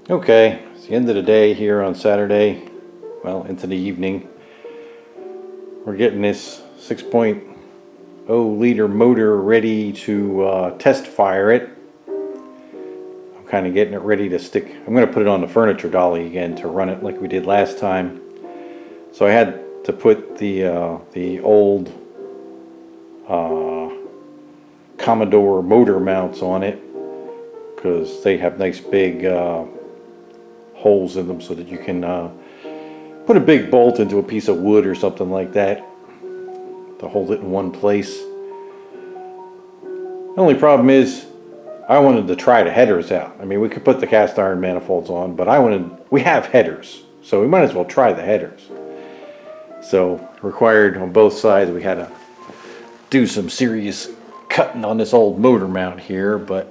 Okay, it's the end of the day here on Saturday, well, into the evening. We're getting this 6.0 liter motor ready to test fire it. I'm kind of getting it ready to stick. I'm going to put it on the furniture dolly again to run it like we did last time. So I had to put the old Commodore motor mounts on it because they have nice big holes in them so that you can put a big bolt into a piece of wood or something like that to hold it in one place. The only problem is I wanted to try the headers out. I mean, we could put the cast iron manifolds on, but we have headers, so we might as well try the headers. So required on both sides, we had to do some serious cutting on this old motor mount here, but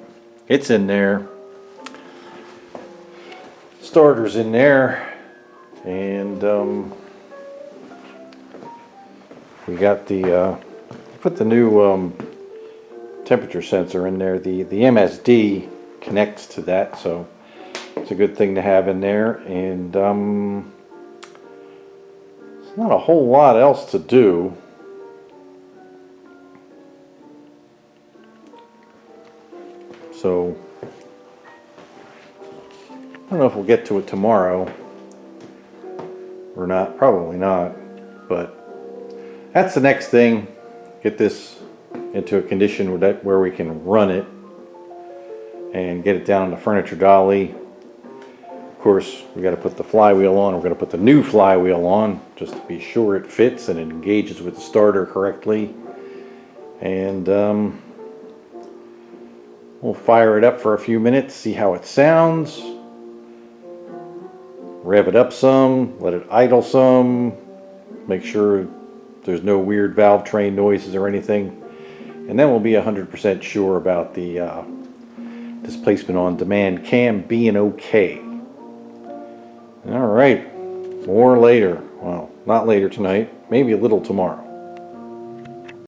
it's in there. Starter's in there, and we got put the new temperature sensor in there. The MSD connects to that, so it's a good thing to have in there. And there's not a whole lot else to do. So I don't know if we'll get to it tomorrow or not. Probably not, but that's the next thing. Get this into a condition where we can run it and get it down on the furniture dolly. Of course, we got to put the flywheel on. We're going to put the new flywheel on just to be sure it fits and it engages with the starter correctly. And we'll fire it up for a few minutes, see how it sounds. Rev it up some, let it idle some, make sure there's no weird valve train noises or anything. And then we'll be 100% sure about the displacement on demand cam being okay. All right, more later. Well, not later tonight, maybe a little tomorrow.